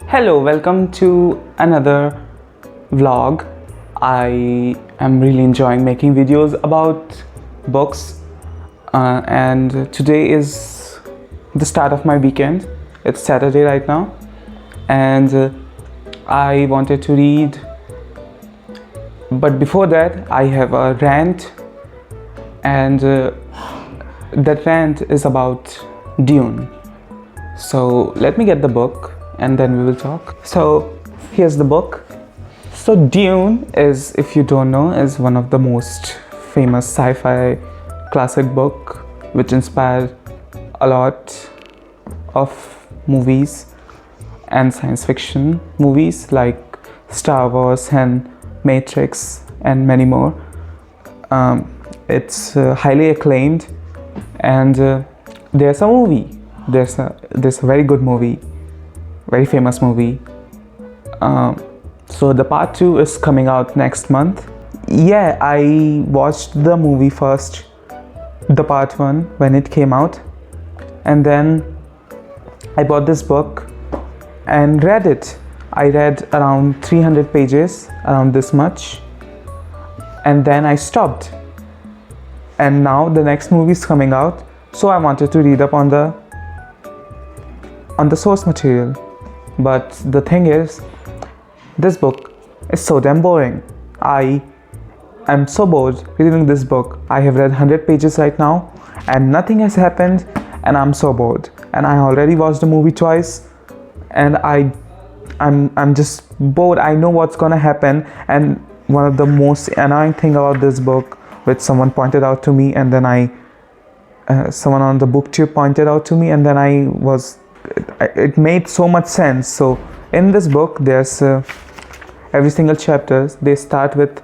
Hello, welcome to another vlog. I am really enjoying making videos about books, and today is the start of my weekend. It's Saturday right now, and I wanted to read, but before that, I have a rant, and that rant is about Dune. So let me get the book and then we will talk. So here's the book. So Dune is, if you don't know, is one of the most famous sci-fi classic book which inspired a lot of movies and science fiction movies like Star Wars and Matrix and many more. It's highly acclaimed, and there's a movie. There's a very good movie, very famous movie. So the part 2 is coming out next month. Yeah, I watched the movie first, the part 1 when it came out, and then I bought this book and read it. I read around 300 pages, around this much, and then I stopped. And now the next movie is coming out, so I wanted to read up on the source material. But the thing is, this book is so damn boring. I am so bored reading this book. I have read 100 pages right now and nothing has happened, and I'm so bored. And I already watched the movie twice, and I'm just bored. I know what's gonna happen. And one of the most annoying thing about this book, which someone pointed out to me, and then someone on the booktube pointed out to me, and then it made so much sense. So in this book, there's every single chapter, they start with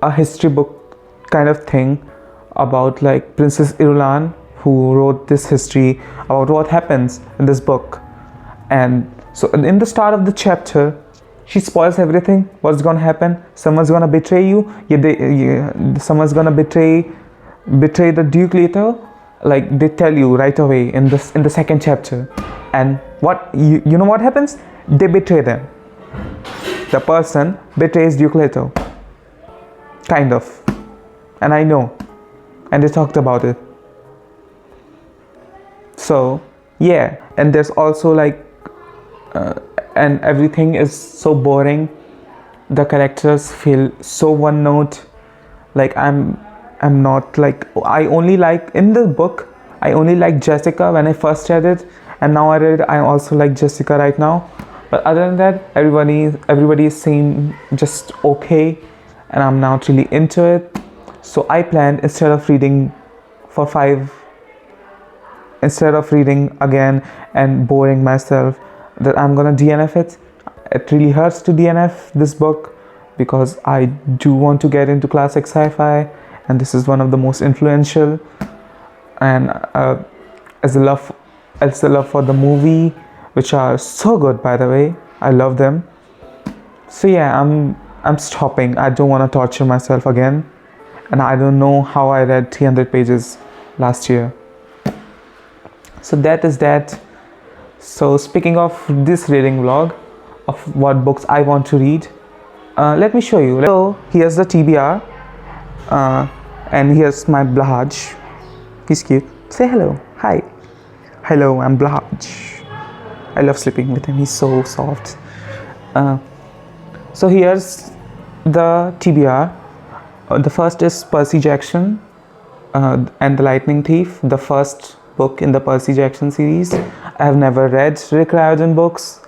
a history book kind of thing about like Princess Irulan, who wrote this history about what happens in this book. And so in the start of the chapter, she spoils everything. What's gonna happen? Someone's gonna betray you. Someone's gonna betray the Duke later. Like they tell you right away in the second chapter. And what you know what happens? They betray them. The person betrays Duke Leto, kind of. And I know, and they talked about it. So yeah, and there's also like and everything is so boring. The characters feel so one note. Like I'm not like, I only like in the book, I only like Jessica when I first read it, and now I also like Jessica right now. But other than that, everybody seemed just okay, and I'm not really into it. So I planned, instead of reading again and boring myself, that I'm gonna DNF it. It really hurts to DNF this book because I do want to get into classic sci-fi, and this is one of the most influential. And as a love for the movie, which are so good, by the way, I love them. So yeah, I'm stopping. I don't want to torture myself again, and I don't know how I read 300 pages last year. So that is that. So speaking of this reading vlog of what books I want to read, let me show you. So here's the TBR, and here's my Blahaj. He's cute. Say hello. Hi. Hello, I'm Blahaj. I love sleeping with him. He's so soft. So here's the TBR. The first is Percy Jackson and the Lightning Thief, the first book in the Percy Jackson series. I have never read Rick Riordan books,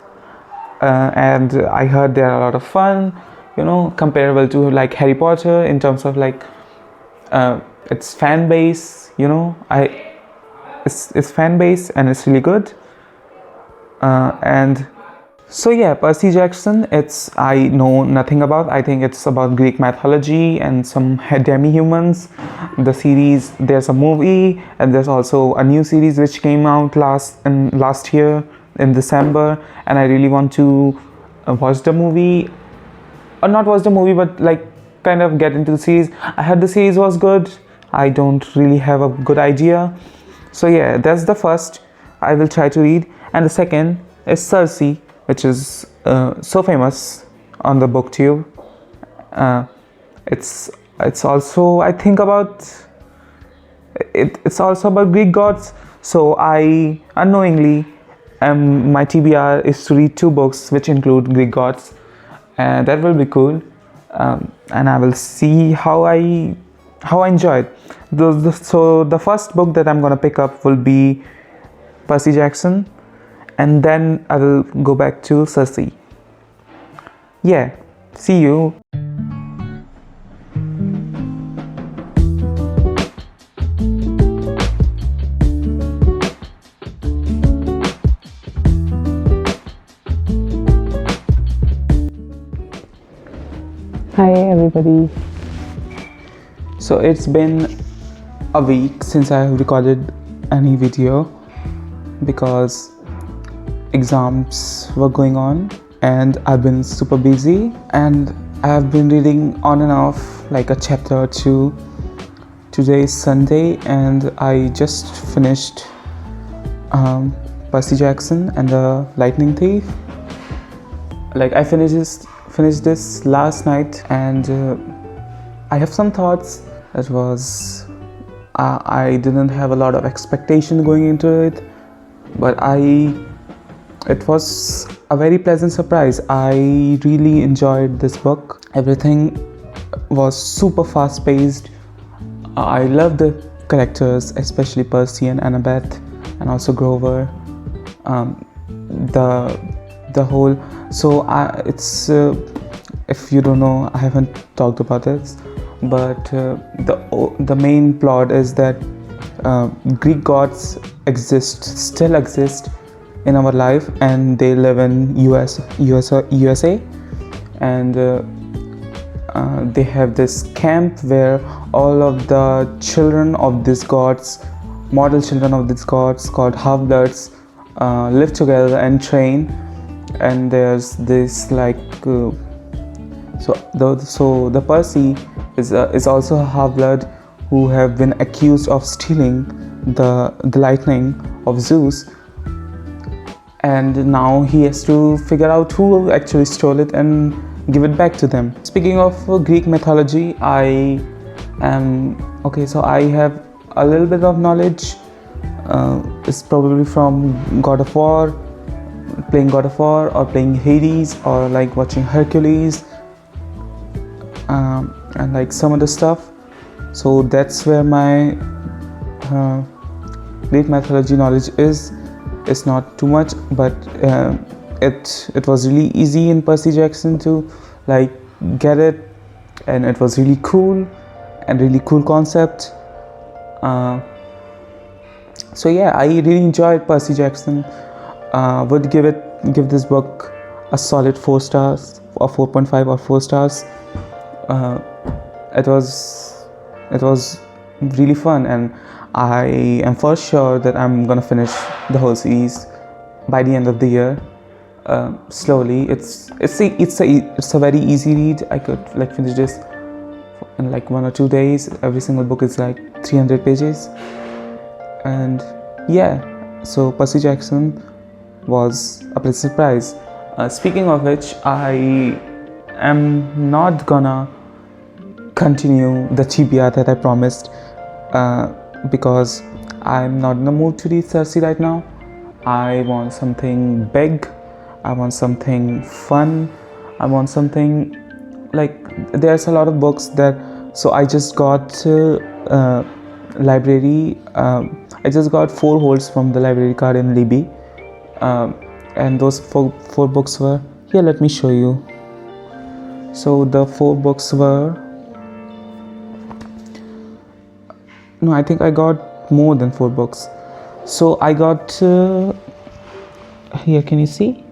and I heard they are a lot of fun, comparable to like Harry Potter in terms of like its fan base, it's fan base, and it's really good. And so yeah, Percy Jackson, I know nothing about. I think it's about Greek mythology and some demi-humans. The series, there's a movie, and there's also a new series which came out last year in December, and I really want to watch the movie, or not watch the movie, but like kind of get into the series. I heard the series was good. I don't really have a good idea. So yeah, that's the first I will try to read. And the second is Percy which is so famous on the booktube. uh, it's it's also, I think, about it's also about Greek gods. So I unknowingly, my TBR is to read two books which include Greek gods, and that will be cool. And I will see how I enjoy it. So the first book that I'm gonna pick up will be Percy Jackson, and then I will go back to Cersei. Yeah, see you. Hi everybody. So it's been a week since I have recorded any video because exams were going on and I've been super busy, and I have been reading on and off like a chapter or two. Today is Sunday and I just finished Percy Jackson and the Lightning Thief. Like I finished this last night, and I have some thoughts. It was I didn't have a lot of expectation going into it, but it was a very pleasant surprise. I really enjoyed this book. Everything was super fast paced. I love the characters, especially Percy and Annabeth, and also Grover. The whole, so it's if you don't know, I haven't talked about this, but the main plot is that Greek gods still exist in our life, and they live in USA, and they have this camp where all of the children of these gods, model children of these gods called half-bloods, live together and train. And there's this like so the Percy is also a half-blood who have been accused of stealing the lightning of Zeus, and now he has to figure out who actually stole it and give it back to them. Speaking of Greek mythology, I have a little bit of knowledge. It's probably from God of War, playing God of War, or playing Hades, or like watching Hercules, and like some other stuff. So that's where my Greek mythology knowledge is. It's not too much, but it was really easy in Percy Jackson to like get it, and it was really cool concept. So yeah, I really enjoyed Percy Jackson. Would give this book a solid 4 stars, or 4.5 or 4 stars. It was really fun, and I am for sure that I'm gonna finish the whole series by the end of the year. Slowly, it's a very easy read. I could like finish this in like 1 or 2 days. Every single book is like 300 pages, and yeah. So Percy Jackson was a pleasant surprise. Speaking of which, I am not gonna continue the TBR that I promised, because I'm not in the mood to read Cersei right now. I want something big, I want something fun, I want something like, there's a lot of books that, so I just got library, I just got 4 holds from the library card in Libby, and those four books were here. Let me show you. So the 4 books were, no, I think I got more than 4 books. So I got here, can you see?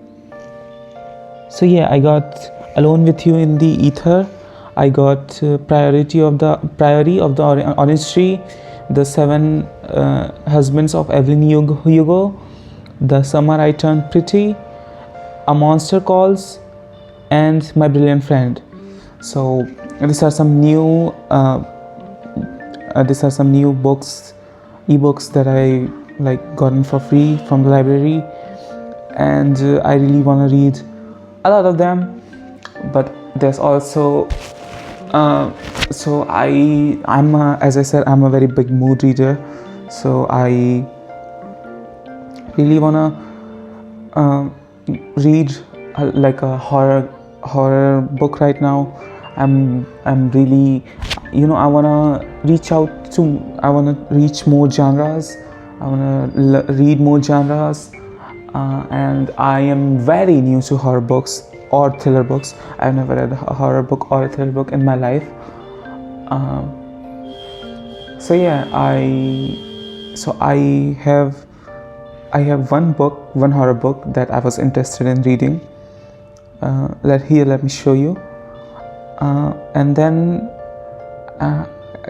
So yeah, I got Alone with You in the Ether, I got Priory of the Orange Tree, The 7 Husbands of Evelyn Hugo, The Summer I Turned Pretty, A Monster Calls, and My Brilliant Friend. So these are some new books, ebooks that I like gotten for free from the library, and I really want to read a lot of them. But there's also so I'm as I said, I'm a very big mood reader, so I really wanna read like a horror book right now. I'm really, I wanna I wanna reach more genres. I wanna read more genres, and I am very new to horror books or thriller books. I've never read a horror book or a thriller book in my life. So yeah, I have one horror book that I was interested in reading. Let me show you. And then,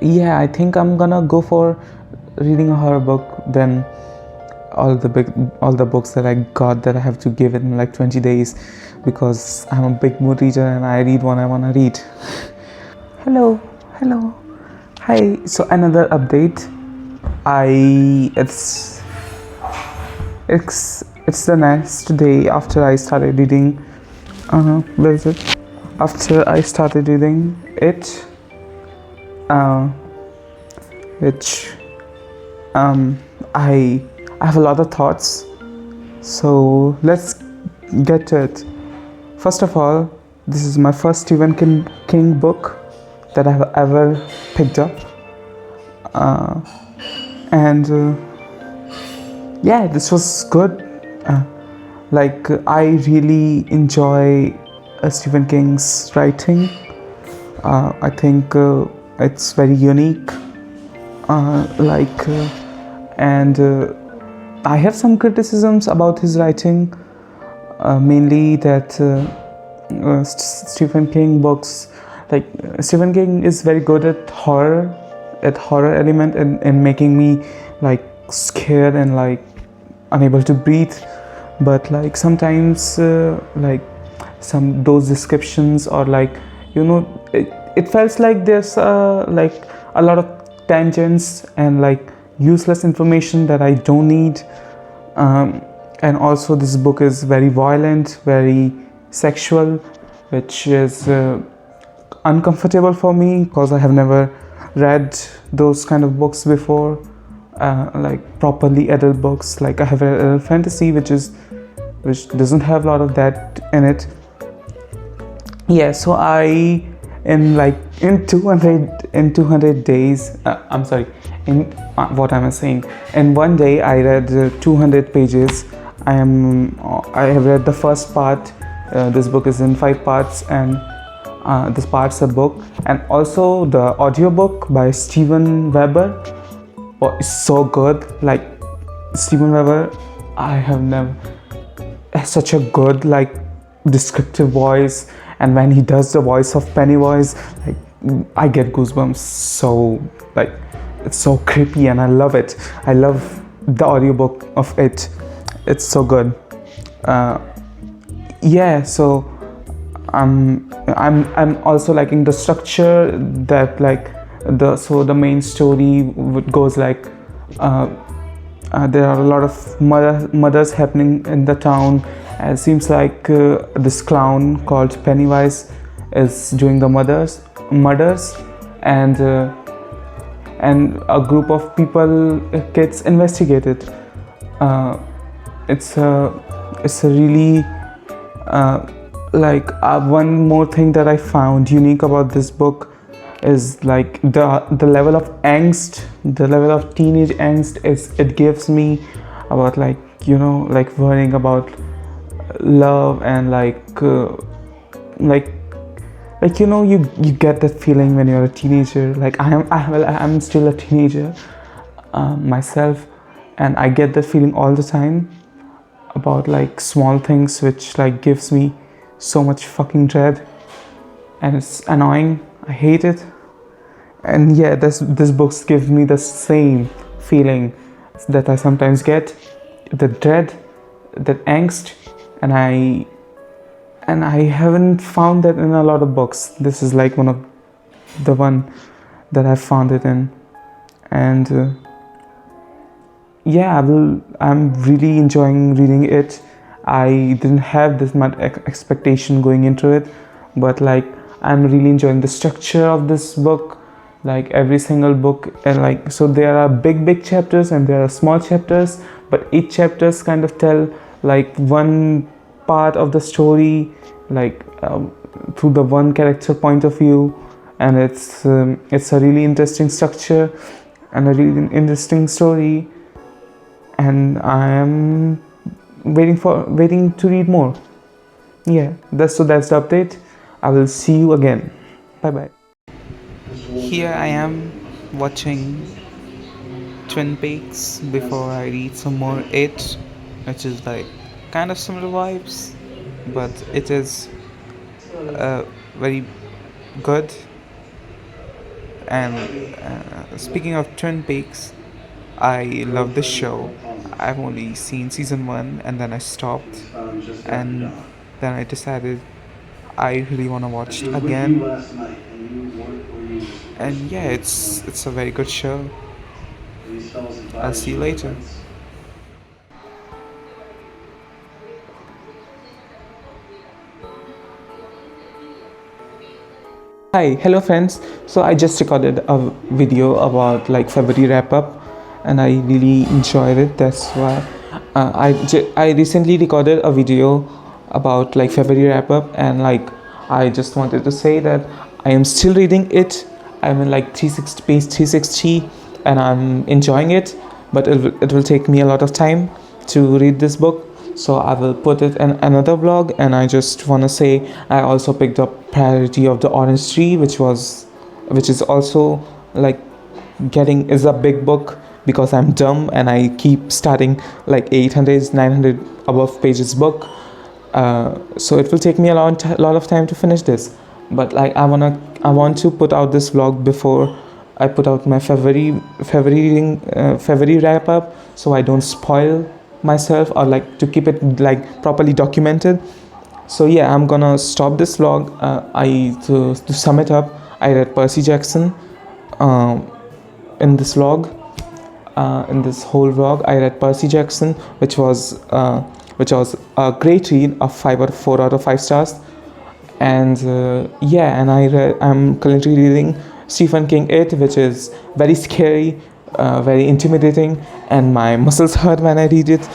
yeah, I think I'm gonna go for reading a horror book than all the books that I got that I have to give in like 20 days, because I'm a big mood reader and I read what I wanna read. Hello. Hi. So another update. It's the next day after I started reading. Where is it? After I started reading it, which I have a lot of thoughts. So let's get to it. First of all, this is my first Stephen King book that I have ever picked up, and yeah, this was good. I really enjoy Stephen King's writing. I think it's very unique. And I have some criticisms about his writing, mainly that Stephen King books, Stephen King is very good at horror element, and making me like scared and like unable to breathe. But like sometimes some those descriptions, or it felt like there's like a lot of tangents and like useless information that I don't need. And also this book is very violent, very sexual, which is uncomfortable for me because I have never read those kind of books before, like properly adult books. Like I have read adult fantasy, which doesn't have a lot of that in it. Yeah, so I in 200 days, I'm sorry, in what am I saying? In one day I read 200 pages. I have read the first part. This book is in 5 parts, and this part's a book, and also the audiobook by Steven Weber is so good. Like Steven Weber, I have never has such a good like descriptive voice, and when he does the voice of Pennywise, like I get goosebumps. So like it's so creepy, and I love it. I love the audiobook of it. It's so good. Yeah, so I'm also liking the structure, that like the main story goes like there are a lot of murders happening in the town. It seems like this clown called Pennywise is doing the murders, and a group of people, kids, investigate it. It's a really one more thing that I found unique about this book is like the level of angst, the level of teenage angst it gives me about like worrying about love, and you get that feeling when you're a teenager. Like I'm still a teenager myself, and I get that feeling all the time about like small things, which like gives me so much fucking dread, and it's annoying. I hate it. And yeah, this books give me the same feeling that I sometimes get, the dread, that angst, and I haven't found that in a lot of books. This is like one of the one that I found it in. And yeah, I'm really enjoying reading it. I didn't have this much expectation going into it, but like I'm really enjoying the structure of this book. Like every single book, and like so there are big chapters and there are small chapters, but each chapters kind of tell like one part of the story, like through the one character point of view, and it's a really interesting structure and a really interesting story, and I am waiting to read more. Yeah, that's the update. I will see you again. Bye bye. Here I am watching Twin Peaks before I read some more It, which is like kind of similar vibes, but it is very good. And speaking of Twin Peaks, I love this show. I've only seen season 1 and then I stopped, and then I decided I really want to watch it again. And yeah, it's a very good show. I'll see you later. Hi, hello friends. So I just recorded a video about like February wrap up, and I really enjoyed it. That's why I recently recorded a video about like February wrap up, and like I just wanted to say that I am still reading it. I'm in like 360 page 360, and I'm enjoying it, but it will take me a lot of time to read this book, so I will put it in another vlog. And I just want to say I also picked up Priority of the Orange Tree, which is also like getting is a big book, because I'm dumb and I keep starting like 800 900 above pages book. So it will take me a lot of time to finish this, but like I want to put out this vlog before I put out my February wrap up, so I don't spoil myself, or like to keep it like properly documented. So yeah, I'm gonna stop this vlog. To sum it up, I read Percy Jackson um, in this vlog. In this whole vlog, I read Percy Jackson, which was a great read of 4 out of 5 stars. And yeah, and I'm currently reading Stephen King It, which is very scary, very intimidating, and my muscles hurt when I read it.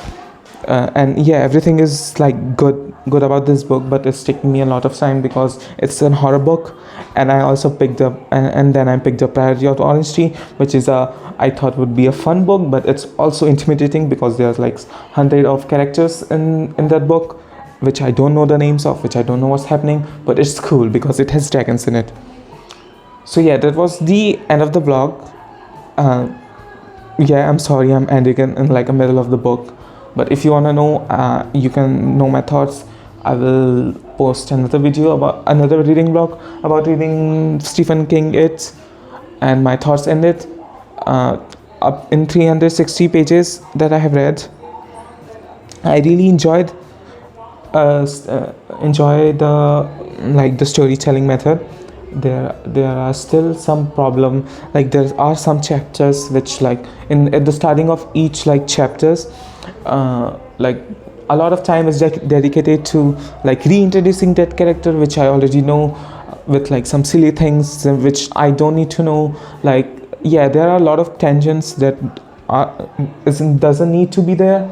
And yeah, everything is like good about this book, but it's taking me a lot of time because it's a horror book. And I also picked up and then I picked up Priority of the Orange Tree, which is I thought would be a fun book, but it's also intimidating because there's like 100 of characters in that book, which I don't know the names of, which I don't know what's happening, but it's cool because it has dragons in it. So yeah, that was the end of the vlog. Yeah, I'm sorry I'm ending in like a middle of the book, but if you want to know, you can know my thoughts. I will post another video about another reading vlog about reading Stephen King It and my thoughts in it, up in 360 pages that I have read. I really enjoyed enjoy the storytelling method. There are still some problem, like there are some chapters which like in at the starting of each like chapters, like a lot of time is dedicated to like reintroducing that character which I already know, with like some silly things which I don't need to know. Like yeah, there are a lot of tangents that doesn't need to be there,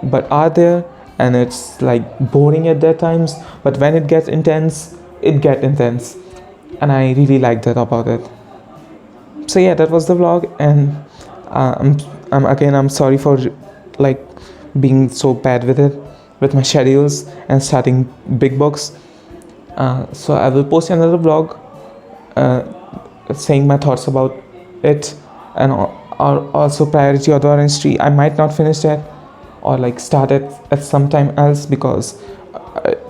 but are there, and it's like boring at that times, but when it gets intense, and I really like that about it. So yeah, that was the vlog, and I'm sorry for like being so bad with it, with my schedules and starting big books. So I will post another vlog saying my thoughts about it, and also Priority of the Orange Tree. I might not finish that or like start it at some time else, because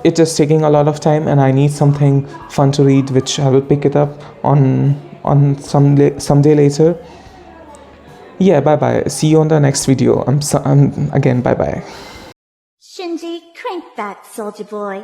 it is taking a lot of time and I need something fun to read, which I will pick it up on someday later. Yeah, bye bye, see you on the next video. I'm again, bye bye. Shinji, crank that, soldier boy.